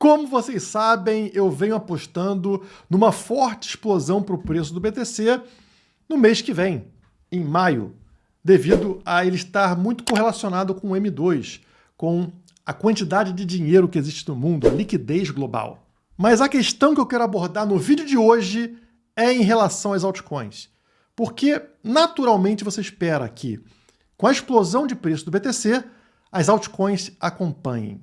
Como vocês sabem, eu venho apostando numa forte explosão para o preço do BTC no mês que vem, em maio, devido a ele estar muito correlacionado com o M2, com a quantidade de dinheiro que existe no mundo, a liquidez global. Mas a questão que eu quero abordar no vídeo de hoje é em relação às altcoins. Porque, naturalmente, você espera que, com a explosão de preço do BTC, as altcoins acompanhem.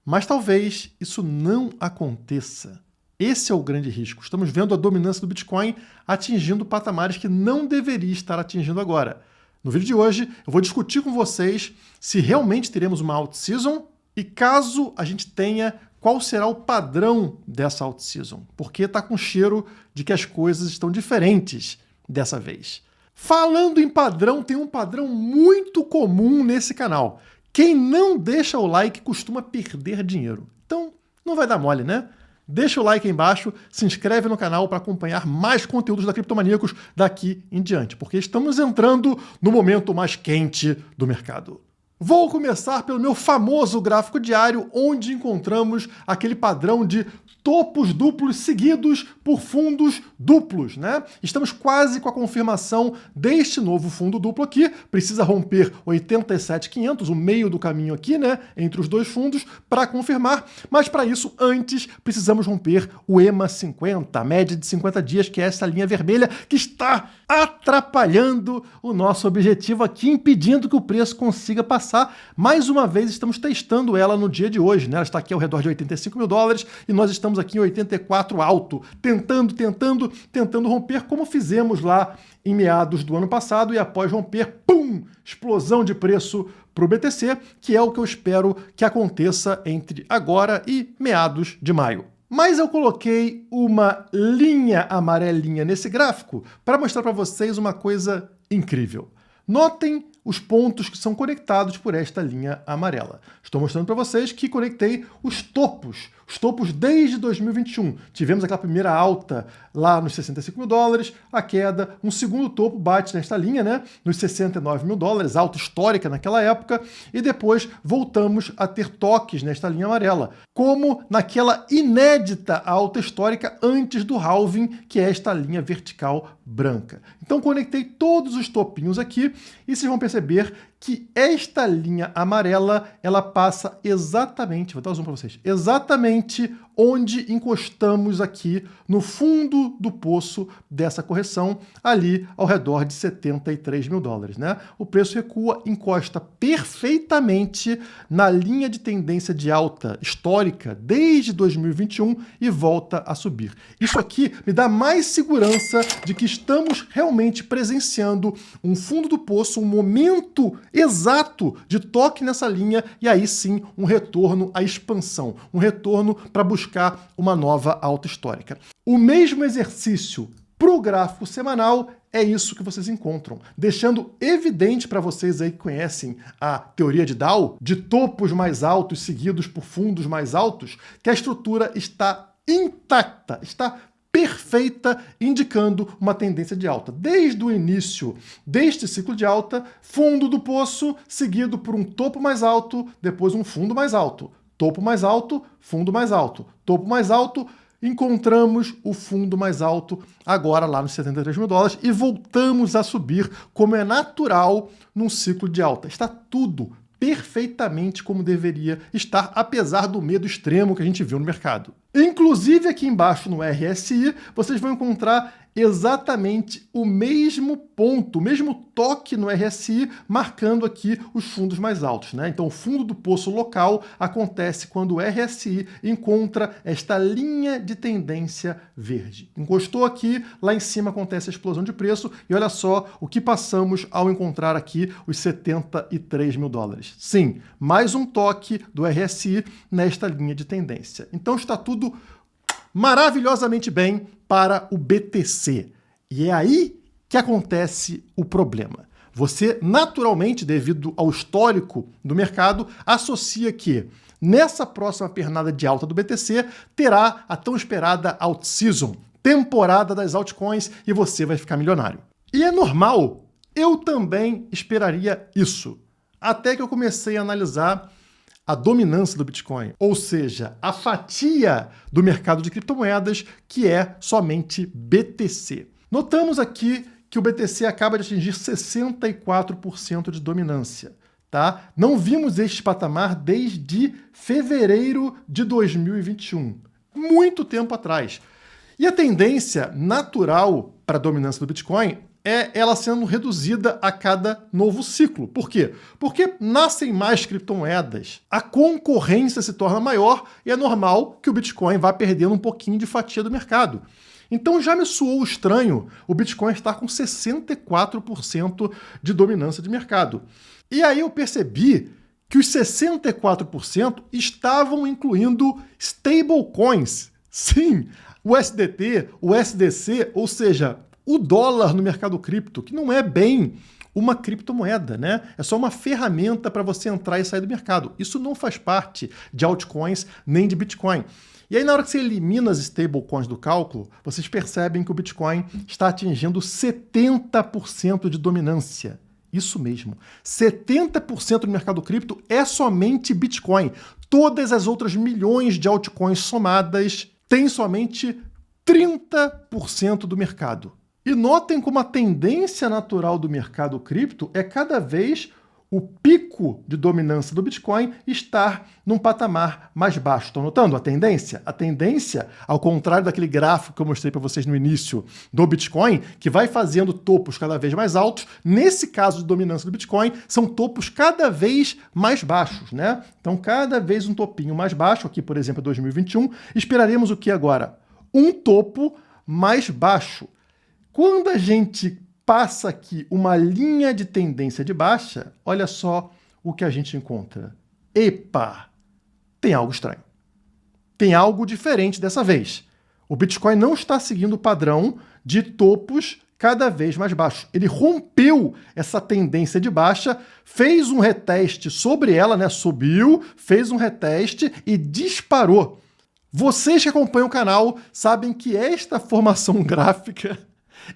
Mas talvez isso não aconteça. Esse é o grande risco. Estamos vendo a dominância do Bitcoin atingindo patamares que não deveria estar atingindo agora. No vídeo de hoje, eu vou discutir com vocês se realmente teremos uma alt-season e, caso a gente tenha, qual será o padrão dessa alt-season. Porque está com cheiro de que as coisas estão diferentes dessa vez. Falando em padrão, tem um padrão muito comum nesse canal. Quem não deixa o like costuma perder dinheiro. Então, não vai dar mole, né? Deixa o like aí embaixo, se inscreve no canal para acompanhar mais conteúdos da Criptomaníacos daqui em diante, porque estamos entrando no momento mais quente do mercado. Vou começar pelo meu famoso gráfico diário, onde encontramos aquele padrão de topos duplos seguidos por fundos duplos, né? Estamos quase com a confirmação deste novo fundo duplo aqui. Precisa romper 87.500, o meio do caminho aqui, né? Entre os dois fundos, para confirmar. Mas para isso, antes, precisamos romper o EMA 50, a média de 50 dias, que é essa linha vermelha que está atrapalhando o nosso objetivo aqui, impedindo que o preço consiga passar. Mais uma vez, estamos testando ela no dia de hoje, né? Ela está aqui ao redor de 85 mil dólares e nós estamos aqui em 84 alto, tentando romper, como fizemos lá em meados do ano passado, e após romper, pum, explosão de preço para o BTC, que é o que eu espero que aconteça entre agora e meados de maio. Mas eu coloquei uma linha amarelinha nesse gráfico para mostrar para vocês uma coisa incrível. Notem os pontos que são conectados por esta linha amarela. Estou mostrando para vocês que conectei os topos desde 2021. Tivemos aquela primeira alta lá nos 65 mil dólares, a queda, um segundo topo bate nesta linha, né, nos 69 mil dólares, alta histórica naquela época, e depois voltamos a ter toques nesta linha amarela, como naquela inédita alta histórica antes do halving, que é esta linha vertical branca. Então conectei todos os topinhos aqui e vocês vão perceber que esta linha amarela, ela passa exatamente, vou dar um zoom para vocês, exatamente onde encostamos aqui no fundo do poço dessa correção, ali ao redor de 73 mil dólares, né? O preço recua, encosta perfeitamente na linha de tendência de alta histórica desde 2021 e volta a subir. Isso aqui me dá mais segurança de que estamos realmente presenciando um fundo do poço, um momento exato de toque nessa linha e aí sim um retorno à expansão, um retorno para buscar uma nova alta histórica. O mesmo exercício para o gráfico semanal é isso que vocês encontram, deixando evidente para vocês aí que conhecem a teoria de Dow, de topos mais altos seguidos por fundos mais altos, que a estrutura está intacta, está perfeita, indicando uma tendência de alta. Desde o início deste ciclo de alta, fundo do poço, seguido por um topo mais alto, depois um fundo mais alto. Topo mais alto, fundo mais alto. Topo mais alto, encontramos o fundo mais alto agora lá nos 73 mil dólares e voltamos a subir, como é natural num ciclo de alta. Está tudo perfeitamente como deveria estar, apesar do medo extremo que a gente viu no mercado. Inclusive aqui embaixo no RSI, vocês vão encontrar exatamente o mesmo ponto, o mesmo toque no RSI, marcando aqui os fundos mais altos, né? Então o fundo do poço local acontece quando o RSI encontra esta linha de tendência verde. Encostou aqui, lá em cima acontece a explosão de preço e olha só o que passamos ao encontrar aqui os 73 mil dólares. Sim, mais um toque do RSI nesta linha de tendência. Então está tudo maravilhosamente bem para o BTC. E é aí que acontece o problema. Você, naturalmente, devido ao histórico do mercado, associa que nessa próxima pernada de alta do BTC terá a tão esperada alt-season, temporada das altcoins, e você vai ficar milionário. E é normal, eu também esperaria isso. Até que eu comecei a analisar a dominância do Bitcoin, ou seja, a fatia do mercado de criptomoedas que é somente BTC. Notamos aqui que o BTC acaba de atingir 64% de dominância. Tá? Não vimos este patamar desde fevereiro de 2021, muito tempo atrás. E a tendência natural para a dominância do Bitcoin é ela sendo reduzida a cada novo ciclo. Por quê? Porque nascem mais criptomoedas, a concorrência se torna maior e é normal que o Bitcoin vá perdendo um pouquinho de fatia do mercado. Então já me soou estranho o Bitcoin estar com 64% de dominância de mercado. E aí eu percebi que os 64% estavam incluindo stablecoins. Sim, o USDT, o USDC, ou seja, o dólar no mercado cripto, que não é bem uma criptomoeda, né? É só uma ferramenta para você entrar e sair do mercado. Isso não faz parte de altcoins nem de Bitcoin. E aí, na hora que você elimina as stablecoins do cálculo, vocês percebem que o Bitcoin está atingindo 70% de dominância. Isso mesmo. 70% do mercado cripto é somente Bitcoin. Todas as outras milhões de altcoins somadas têm somente 30% do mercado. E notem como a tendência natural do mercado cripto é cada vez o pico de dominância do Bitcoin estar num patamar mais baixo. Estão notando a tendência? A tendência, ao contrário daquele gráfico que eu mostrei para vocês no início do Bitcoin, que vai fazendo topos cada vez mais altos, nesse caso de dominância do Bitcoin, são topos cada vez mais baixos, né? Então, cada vez um topinho mais baixo, aqui, por exemplo, 2021, esperaremos o que agora? Um topo mais baixo. Quando a gente passa aqui uma linha de tendência de baixa, olha só o que a gente encontra. Epa! Tem algo estranho. Tem algo diferente dessa vez. O Bitcoin não está seguindo o padrão de topos cada vez mais baixos. Ele rompeu essa tendência de baixa, fez um reteste sobre ela, né? Subiu, fez um reteste e disparou. Vocês que acompanham o canal sabem que esta formação gráfica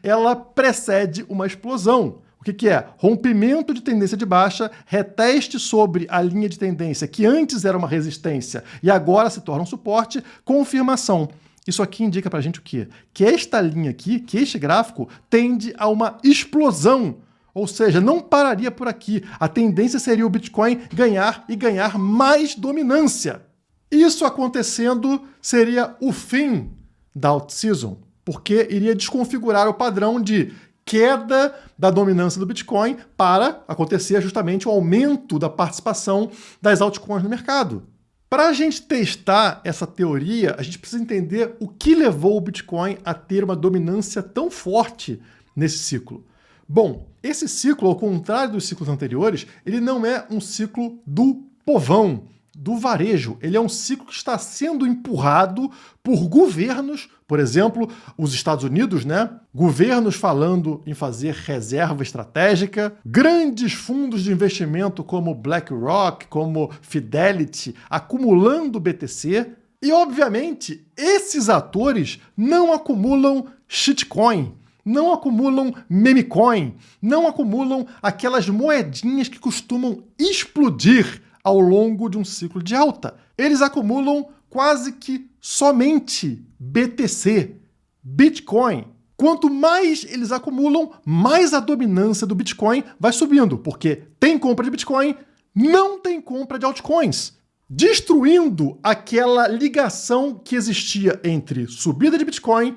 ela precede uma explosão. O que é? Rompimento de tendência de baixa, reteste sobre a linha de tendência que antes era uma resistência e agora se torna um suporte, confirmação. Isso aqui indica pra gente o quê? Que esta linha aqui, que este gráfico, tende a uma explosão. Ou seja, não pararia por aqui. A tendência seria o Bitcoin ganhar e ganhar mais dominância. Isso acontecendo seria o fim da alt-season, porque iria desconfigurar o padrão de queda da dominância do Bitcoin para acontecer justamente o aumento da participação das altcoins no mercado. Para a gente testar essa teoria, a gente precisa entender o que levou o Bitcoin a ter uma dominância tão forte nesse ciclo. Bom, esse ciclo, ao contrário dos ciclos anteriores, ele não é um ciclo do povão, do varejo. Ele é um ciclo que está sendo empurrado por governos, por exemplo, os Estados Unidos, né? Governos falando em fazer reserva estratégica, grandes fundos de investimento como BlackRock, como Fidelity, acumulando BTC. E, obviamente, esses atores não acumulam shitcoin, não acumulam memecoin, não acumulam aquelas moedinhas que costumam explodir ao longo de um ciclo de alta. Eles acumulam quase que somente BTC, Bitcoin. Quanto mais eles acumulam, mais a dominância do Bitcoin vai subindo, porque tem compra de Bitcoin, não tem compra de altcoins, destruindo aquela ligação que existia entre subida de Bitcoin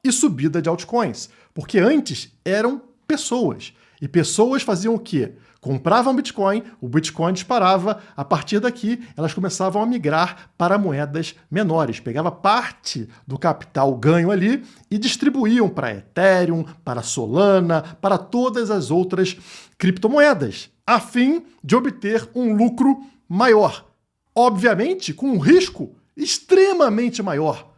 e subida de altcoins. Porque antes eram pessoas, e pessoas faziam o quê? Compravam Bitcoin, o Bitcoin disparava, a partir daqui elas começavam a migrar para moedas menores, pegava parte do capital ganho ali e distribuíam para Ethereum, para Solana, para todas as outras criptomoedas, a fim de obter um lucro maior, obviamente com um risco extremamente maior.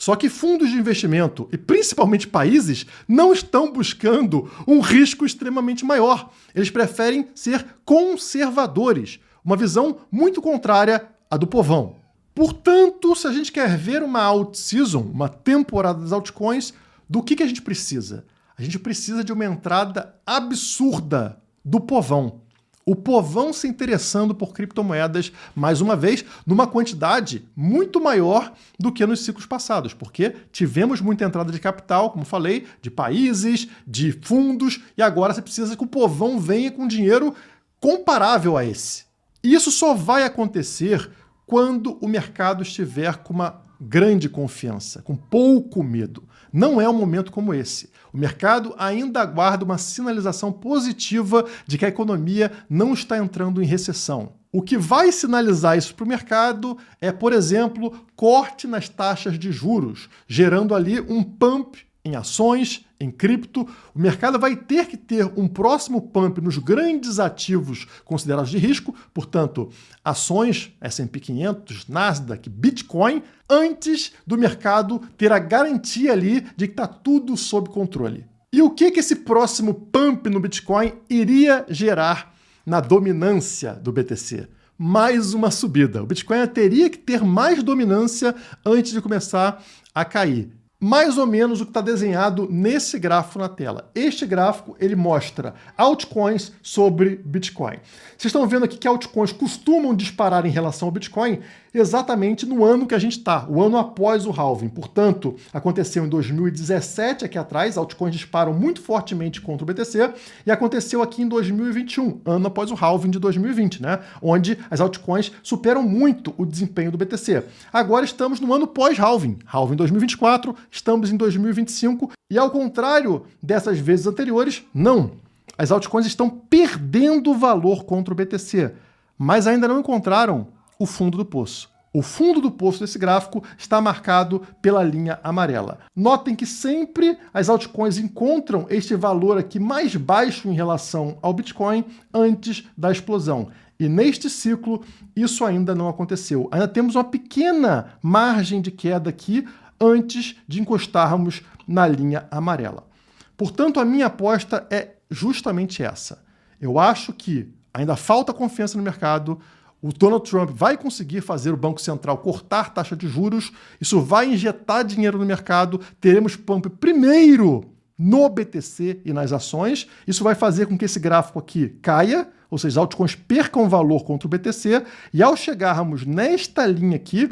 Só que fundos de investimento, e principalmente países, não estão buscando um risco extremamente maior. Eles preferem ser conservadores, uma visão muito contrária à do povão. Portanto, se a gente quer ver uma alt-season, uma temporada das altcoins, do que a gente precisa? A gente precisa de uma entrada absurda do povão. O povão se interessando por criptomoedas, mais uma vez, numa quantidade muito maior do que nos ciclos passados, porque tivemos muita entrada de capital, como falei, de países, de fundos, e agora você precisa que o povão venha com dinheiro comparável a esse. E isso só vai acontecer quando o mercado estiver com uma grande confiança, com pouco medo. Não é um momento como esse. O mercado ainda aguarda uma sinalização positiva de que a economia não está entrando em recessão. O que vai sinalizar isso para o mercado é, por exemplo, corte nas taxas de juros, gerando ali um pump em ações, em cripto. O mercado vai ter que ter um próximo pump nos grandes ativos considerados de risco, portanto, ações, S&P 500, Nasdaq, Bitcoin, antes do mercado ter a garantia ali de que está tudo sob controle. E o que esse próximo pump no Bitcoin iria gerar na dominância do BTC? Mais uma subida. O Bitcoin teria que ter mais dominância antes de começar a cair. Mais ou menos o que está desenhado nesse gráfico na tela. Este gráfico ele mostra altcoins sobre Bitcoin. Vocês estão vendo aqui que altcoins costumam disparar em relação ao Bitcoin exatamente no ano que a gente está, o ano após o halving. Portanto, aconteceu em 2017, aqui atrás, altcoins disparam muito fortemente contra o BTC, e aconteceu aqui em 2021, ano após o halving de 2020, né? Onde as altcoins superam muito o desempenho do BTC. Agora estamos no ano pós-halving, halving 2024, estamos em 2025, e ao contrário dessas vezes anteriores, não. As altcoins estão perdendo valor contra o BTC, mas ainda não encontraram o fundo do poço. O fundo do poço desse gráfico está marcado pela linha amarela. Notem que sempre as altcoins encontram este valor aqui mais baixo em relação ao Bitcoin antes da explosão. E neste ciclo, isso ainda não aconteceu. Ainda temos uma pequena margem de queda aqui antes de encostarmos na linha amarela. Portanto, a minha aposta é justamente essa. Eu acho que ainda falta confiança no mercado. O Donald Trump vai conseguir fazer o Banco Central cortar taxa de juros, isso vai injetar dinheiro no mercado, teremos pump primeiro no BTC e nas ações, isso vai fazer com que esse gráfico aqui caia, ou seja, as altcoins percam valor contra o BTC, e ao chegarmos nesta linha aqui,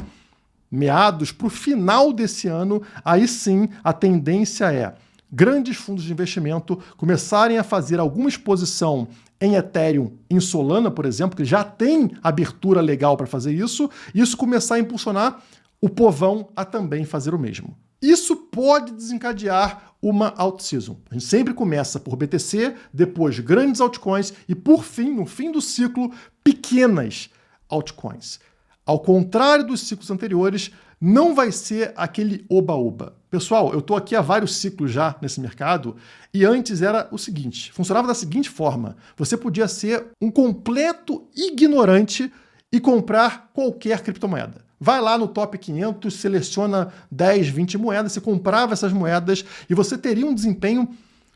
meados para o final desse ano, aí sim a tendência é grandes fundos de investimento começarem a fazer alguma exposição em Ethereum, em Solana, por exemplo, que já tem abertura legal para fazer isso, e isso começar a impulsionar o povão a também fazer o mesmo. Isso pode desencadear uma alt-season. A gente sempre começa por BTC, depois grandes altcoins e, por fim, no fim do ciclo, pequenas altcoins. Ao contrário dos ciclos anteriores, não vai ser aquele oba-oba. Pessoal, eu estou aqui há vários ciclos já nesse mercado e antes era o seguinte, funcionava da seguinte forma, você podia ser um completo ignorante e comprar qualquer criptomoeda. Vai lá no top 500, seleciona 10, 20 moedas, você comprava essas moedas e você teria um desempenho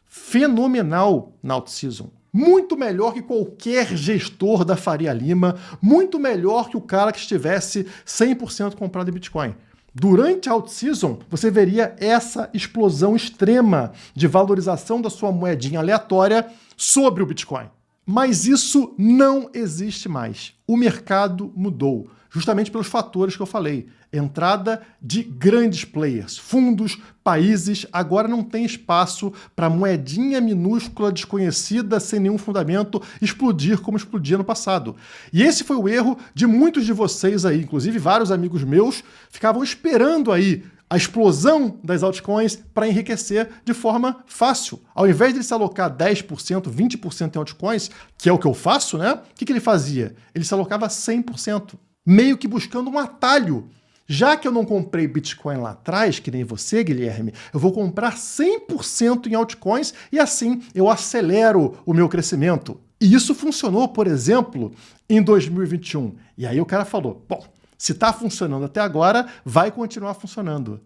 fenomenal na alt-season. Muito melhor que qualquer gestor da Faria Lima, muito melhor que o cara que estivesse 100% comprado em Bitcoin. Durante a alt-season, você veria essa explosão extrema de valorização da sua moedinha aleatória sobre o Bitcoin. Mas isso não existe mais. O mercado mudou, justamente pelos fatores que eu falei. Entrada de grandes players, fundos, países, agora não tem espaço para moedinha minúscula, desconhecida, sem nenhum fundamento, explodir como explodia no passado. E esse foi o erro de muitos de vocês aí, inclusive vários amigos meus, ficavam esperando aí a explosão das altcoins para enriquecer de forma fácil. Ao invés de ele se alocar 10%, 20% em altcoins, que é o que eu faço, né? O que ele fazia? Ele se alocava 100%, meio que buscando um atalho. Já que eu não comprei Bitcoin lá atrás, que nem você, Guilherme, eu vou comprar 100% em altcoins e assim eu acelero o meu crescimento. E isso funcionou, por exemplo, em 2021. E aí o cara falou, bom, se está funcionando até agora, vai continuar funcionando.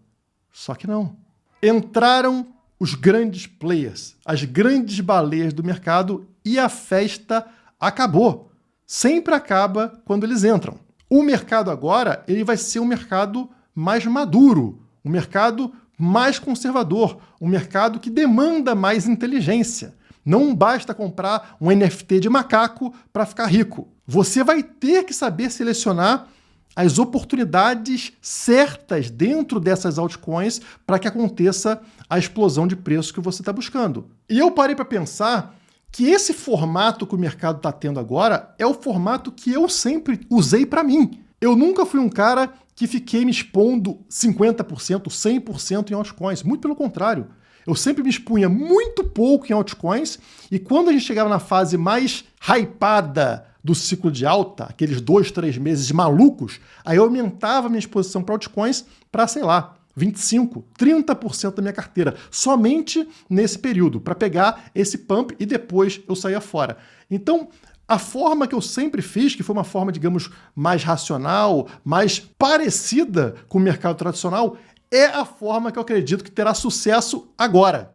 Só que não. Entraram os grandes players, as grandes baleias do mercado e a festa acabou. Sempre acaba quando eles entram. O mercado agora ele vai ser um mercado mais maduro, um mercado mais conservador, um mercado que demanda mais inteligência. Não basta comprar um NFT de macaco para ficar rico. Você vai ter que saber selecionar as oportunidades certas dentro dessas altcoins para que aconteça a explosão de preço que você está buscando. E eu parei para pensar que esse formato que o mercado está tendo agora é o formato que eu sempre usei para mim. Eu nunca fui um cara que fiquei me expondo 50%, 100% em altcoins. Muito pelo contrário. Eu sempre me expunha muito pouco em altcoins e quando a gente chegava na fase mais hypada do ciclo de alta, aqueles 2, 3 meses malucos, aí eu aumentava minha exposição para altcoins para, sei lá, 25%, 30% da minha carteira, somente nesse período, para pegar esse pump e depois eu saía fora. Então, a forma que eu sempre fiz, que foi uma forma, digamos, mais racional, mais parecida com o mercado tradicional, é a forma que eu acredito que terá sucesso agora.